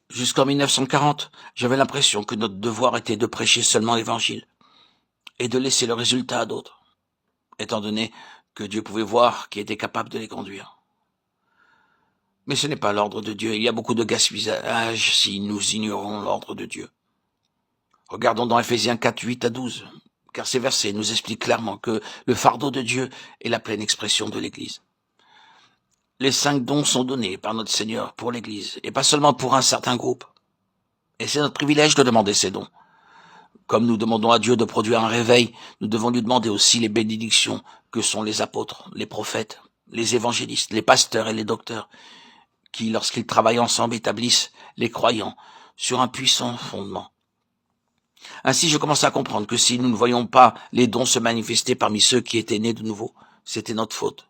Jusqu'en 1940, j'avais l'impression que notre devoir était de prêcher seulement l'Évangile et de laisser le résultat à d'autres, étant donné que Dieu pouvait voir qui était capable de les conduire. Mais ce n'est pas l'ordre de Dieu. Il y a beaucoup de gaspillage si nous ignorons l'ordre de Dieu. Regardons dans Ephésiens 4, 8 à 12, car ces versets nous expliquent clairement que le fardeau de Dieu est la pleine expression de l'Église. Les 5 dons sont donnés par notre Seigneur pour l'Église, et pas seulement pour un certain groupe. Et c'est notre privilège de demander ces dons. Comme nous demandons à Dieu de produire un réveil, nous devons lui demander aussi les bénédictions que sont les apôtres, les prophètes, les évangélistes, les pasteurs et les docteurs, qui, lorsqu'ils travaillent ensemble, établissent les croyants sur un puissant fondement. Ainsi, je commence à comprendre que si nous ne voyons pas les dons se manifester parmi ceux qui étaient nés de nouveau, c'était notre faute.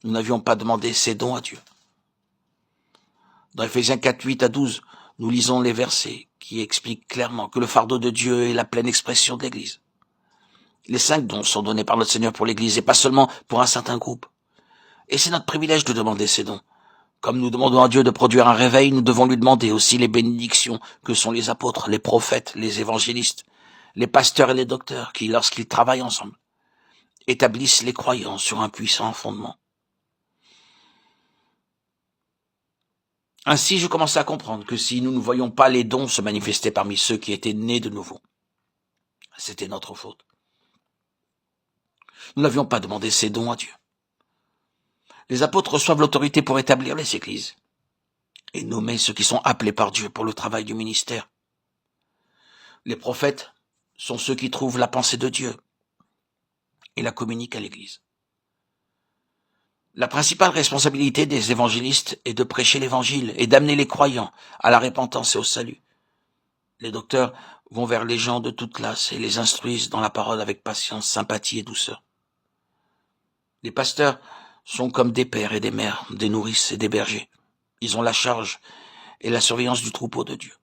Nous n'avions pas demandé ces dons à Dieu. Dans Ephésiens 4, 8 à 12, nous lisons les versets qui expliquent clairement que le fardeau de Dieu est la pleine expression de l'Église. Les 5 dons sont donnés par notre Seigneur pour l'Église et pas seulement pour un certain groupe. Et c'est notre privilège de demander ces dons. Comme nous demandons à Dieu de produire un réveil, nous devons lui demander aussi les bénédictions que sont les apôtres, les prophètes, les évangélistes, les pasteurs et les docteurs qui, lorsqu'ils travaillent ensemble, établissent les croyants sur un puissant fondement. Ainsi, je commence à comprendre que si nous ne voyons pas les dons se manifester parmi ceux qui étaient nés de nouveau, c'était notre faute. Nous n'avions pas demandé ces dons à Dieu. Les apôtres reçoivent l'autorité pour établir les églises et nommer ceux qui sont appelés par Dieu pour le travail du ministère. Les prophètes sont ceux qui trouvent la pensée de Dieu et la communiquent à l'Église. La principale responsabilité des évangélistes est de prêcher l'Évangile et d'amener les croyants à la repentance et au salut. Les docteurs vont vers les gens de toute classe et les instruisent dans la parole avec patience, sympathie et douceur. Les pasteurs sont comme des pères et des mères, des nourrices et des bergers. Ils ont la charge et la surveillance du troupeau de Dieu.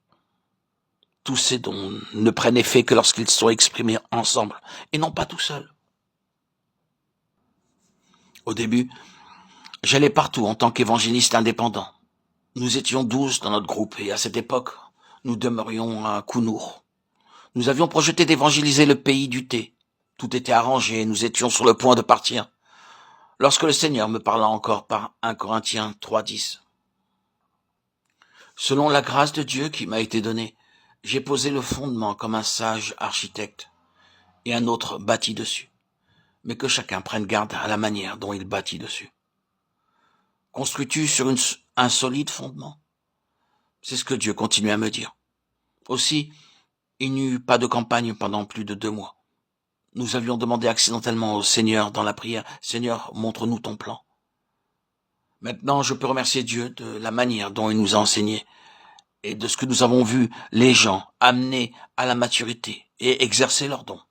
Tous ces dons ne prennent effet que lorsqu'ils sont exprimés ensemble et non pas tout seuls. Au début, j'allais partout en tant qu'évangéliste indépendant. Nous étions 12 dans notre groupe et à cette époque, nous demeurions à Kounour. Nous avions projeté d'évangéliser le pays du thé. Tout était arrangé et nous étions sur le point de partir. Lorsque le Seigneur me parla encore par 1 Corinthiens 3:10. Selon la grâce de Dieu qui m'a été donnée, j'ai posé le fondement comme un sage architecte et un autre bâtit dessus. Mais que chacun prenne garde à la manière dont il bâtit dessus. Construis-tu sur un solide fondement? C'est ce que Dieu continue à me dire. Aussi, il n'y eut pas de campagne pendant plus de 2 mois. Nous avions demandé accidentellement au Seigneur dans la prière, « Seigneur, montre-nous ton plan. » Maintenant, je peux remercier Dieu de la manière dont il nous a enseigné et de ce que nous avons vu les gens amener à la maturité et exercer leurs dons.